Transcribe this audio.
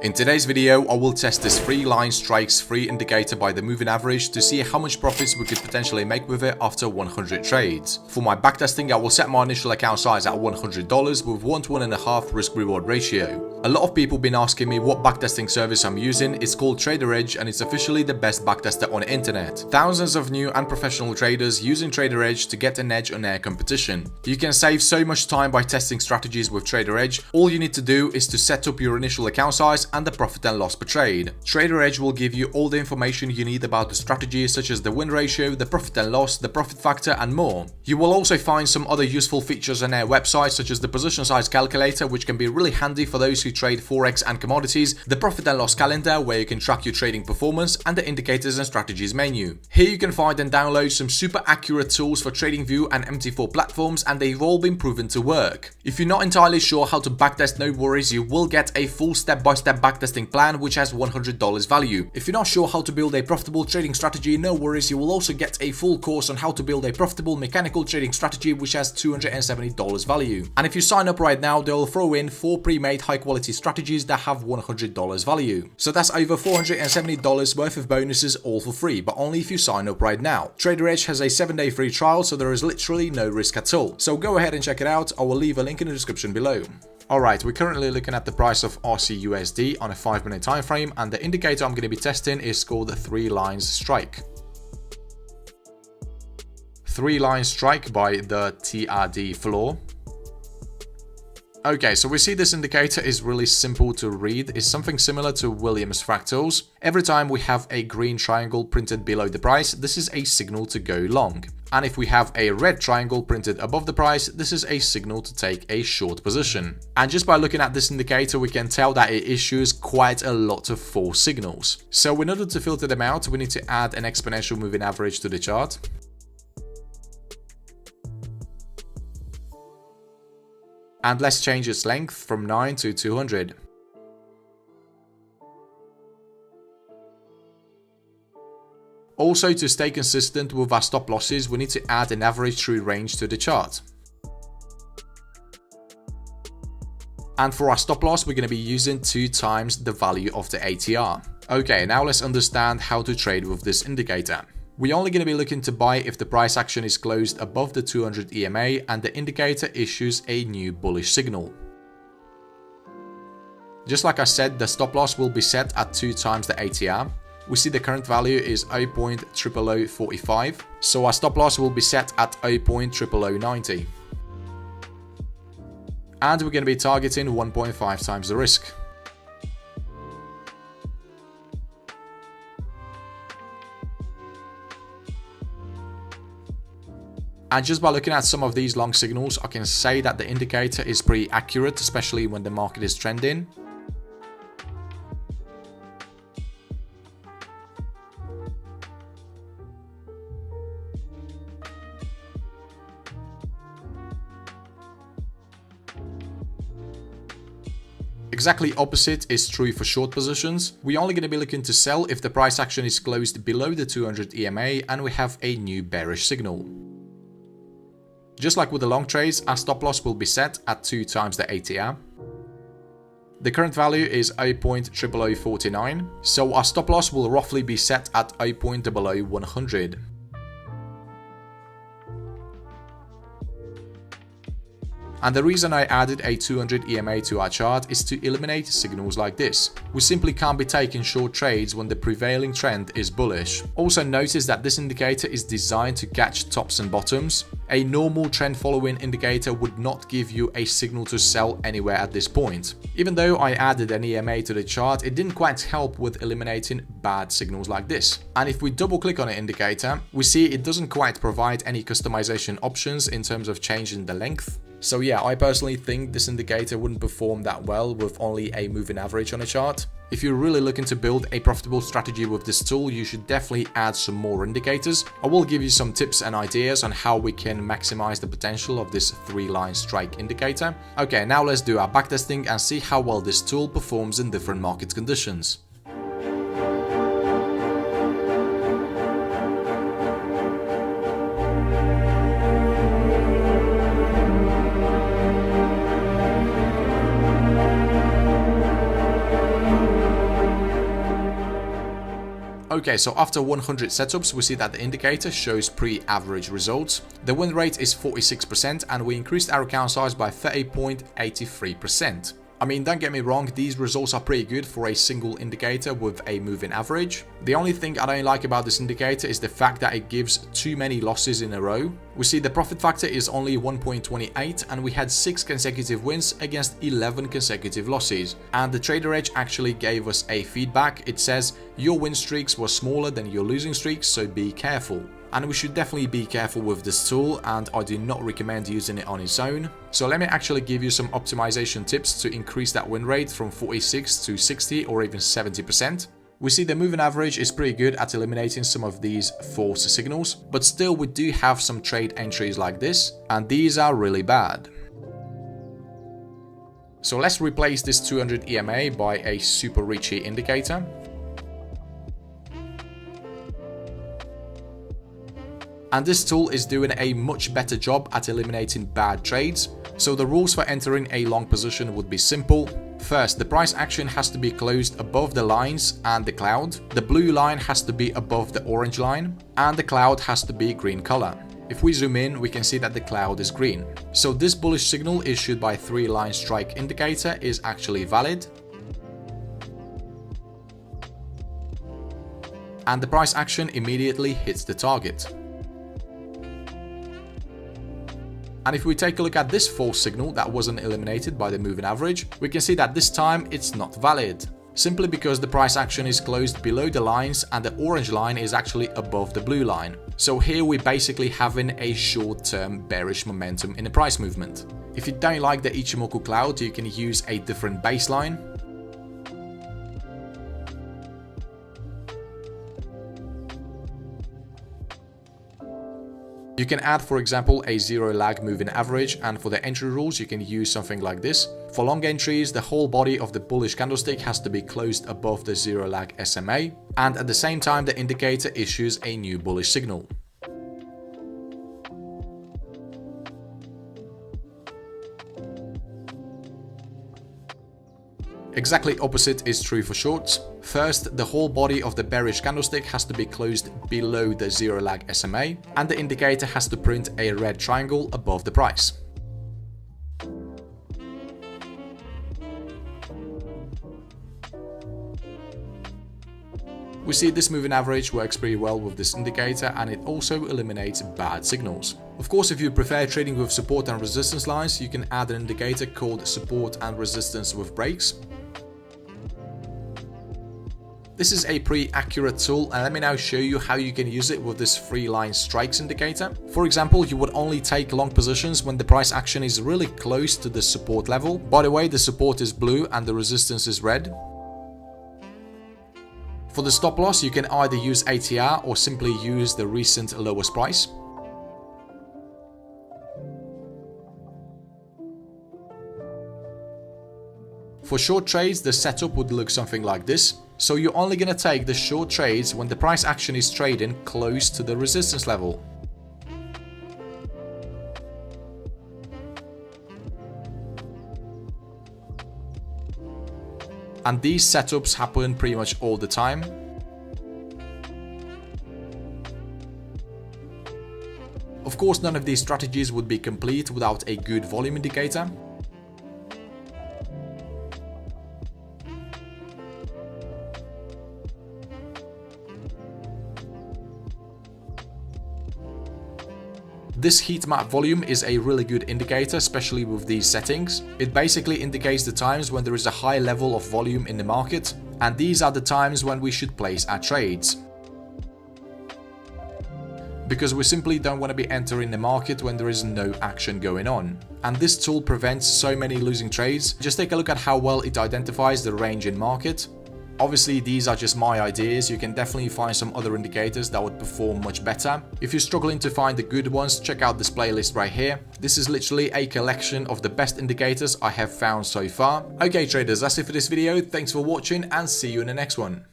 In today's video, I will test this 3-line strikes free indicator by the moving average to see how much profits we could potentially make with it after 100 trades. For my backtesting, I will set my initial account size at $100 with 1 to 1.5 risk reward ratio. A lot of people have been asking me what backtesting service I'm using. It's called Trader Edge and it's officially the best backtester on the internet. Thousands of new and professional traders using Trader Edge to get an edge on their competition. You can save so much time by testing strategies with Trader Edge. All you need to do is to set up your initial account size and the profit and loss per trade. Trader Edge will give you all the information you need about the strategy, such as the win ratio, the profit and loss, the profit factor and more. You will also find some other useful features on their website, such as the position size calculator, which can be really handy for those who trade forex and commodities, the profit and loss calendar where you can track your trading performance, and the indicators and strategies menu. Here you can find and download some super accurate tools for TradingView and MT4 platforms, and they've all been proven to work. If you're not entirely sure how to backtest, no worries, you will get a full step-by-step backtesting plan which has $100 value. If you're not sure how to build a profitable trading strategy, no worries, you will also get a full course on how to build a profitable mechanical trading strategy which has $270 value. And if you sign up right now, they'll throw in 4 pre-made high quality strategies that have $100 value. So that's over $470 worth of bonuses all for free, but only if you sign up right now. Trader Edge has a 7-day free trial, so there is literally no risk at all. So go ahead and check it out. I will leave a link in the description below. Alright, we're currently looking at the price of RCUSD on a 5-minute time frame, and the indicator I'm going to be testing is called the 3 lines strike. 3 line strike by the TRD floor. Okay, so we see this indicator is really simple to read. It's something similar to Williams fractals. Every time we have a green triangle printed below the price, this is a signal to go long. And if we have a red triangle printed above the price, this is a signal to take a short position. And just by looking at this indicator, we can tell that it issues quite a lot of false signals. So in order to filter them out, we need to add an exponential moving average to the chart. And let's change its length from 9 to 200. Also, to stay consistent with our stop losses, we need to add an average true range to the chart. And for our stop loss, we're going to be using 2 times the value of the ATR. Okay, now let's understand how to trade with this indicator. We're only going to be looking to buy if the price action is closed above the 200 EMA and the indicator issues a new bullish signal. Just like I said, the stop loss will be set at 2 times the ATR. We see the current value is 0.00045, so our stop loss will be set at 0.00090. And we're going to be targeting 1.5 times the risk. And just by looking at some of these long signals, I can say that the indicator is pretty accurate, especially when the market is trending. Exactly opposite is true for short positions. We're only going to be looking to sell if the price action is closed below the 200 EMA and we have a new bearish signal. Just like with the long trades, our stop loss will be set at 2 times the ATR. The current value is 0.00049, so our stop loss will roughly be set at 0.00100. And the reason I added a 200 EMA to our chart is to eliminate signals like this. We simply can't be taking short trades when the prevailing trend is bullish. Also notice that this indicator is designed to catch tops and bottoms. A normal trend following indicator would not give you a signal to sell anywhere at this point. Even though I added an EMA to the chart, it didn't quite help with eliminating bad signals like this. And if we double click on an indicator, we see it doesn't quite provide any customization options in terms of changing the length. So yeah, I personally think this indicator wouldn't perform that well with only a moving average on a chart. If you're really looking to build a profitable strategy with this tool, you should definitely add some more indicators. I will give you some tips and ideas on how we can maximize the potential of this 3-line strike indicator. Okay, now let's do our backtesting and see how well this tool performs in different market conditions. Okay, so after 100 setups, we see that the indicator shows pre-average results. The win rate is 46% and we increased our account size by 30.83%. I mean, don't get me wrong, these results are pretty good for a single indicator with a moving average. The only thing I don't like about this indicator is the fact that it gives too many losses in a row. We see the profit factor is only 1.28 and we had 6 consecutive wins against 11 consecutive losses. And the Trader Edge actually gave us a feedback. It says, your win streaks were smaller than your losing streaks, so be careful. And we should definitely be careful with this tool, and I do not recommend using it on its own. So let me actually give you some optimization tips to increase that win rate from 46 to 60 or even 70%. We see the moving average is pretty good at eliminating some of these false signals, but still we do have some trade entries like this, and these are really bad. So let's replace this 200 EMA by a super reachy indicator. And this tool is doing a much better job at eliminating bad trades. So the rules for entering a long position would be simple. First, the price action has to be closed above the lines and the cloud. The blue line has to be above the orange line, and the cloud has to be green color. If we zoom in, we can see that the cloud is green. So this bullish signal issued by 3-line strike indicator is actually valid. And the price action immediately hits the target. And if we take a look at this false signal that wasn't eliminated by the moving average, we can see that this time it's not valid. Simply because the price action is closed below the lines and the orange line is actually above the blue line. So here we're basically having a short-term bearish momentum in the price movement. If you don't like the Ichimoku cloud, you can use a different baseline. You can add, for example, a zero lag moving average, and for the entry rules you can use something like this. For long entries, the whole body of the bullish candlestick has to be closed above the zero lag SMA, and at the same time the indicator issues a new bullish signal. Exactly opposite is true for shorts. First, the whole body of the bearish candlestick has to be closed below the zero lag SMA, and the indicator has to print a red triangle above the price. We see this moving average works pretty well with this indicator, and it also eliminates bad signals. Of course, if you prefer trading with support and resistance lines, you can add an indicator called support and resistance with breaks. This is a pretty accurate tool, and let me now show you how you can use it with this 3-line strikes indicator. For example, you would only take long positions when the price action is really close to the support level. By the way, the support is blue and the resistance is red. For the stop loss, you can either use ATR or simply use the recent lowest price. For short trades, the setup would look something like this. So you're only going to take the short trades when the price action is trading close to the resistance level. And these setups happen pretty much all the time. Of course, none of these strategies would be complete without a good volume indicator. This heat map volume is a really good indicator, especially with these settings. It basically indicates the times when there is a high level of volume in the market, and these are the times when we should place our trades. Because we simply don't want to be entering the market when there is no action going on. And this tool prevents so many losing trades. Just take a look at how well it identifies the range in market. Obviously, these are just my ideas. You can definitely find some other indicators that would perform much better. If you're struggling to find the good ones, check out this playlist right here. This is literally a collection of the best indicators I have found so far. Okay traders, that's it for this video. Thanks for watching and see you in the next one.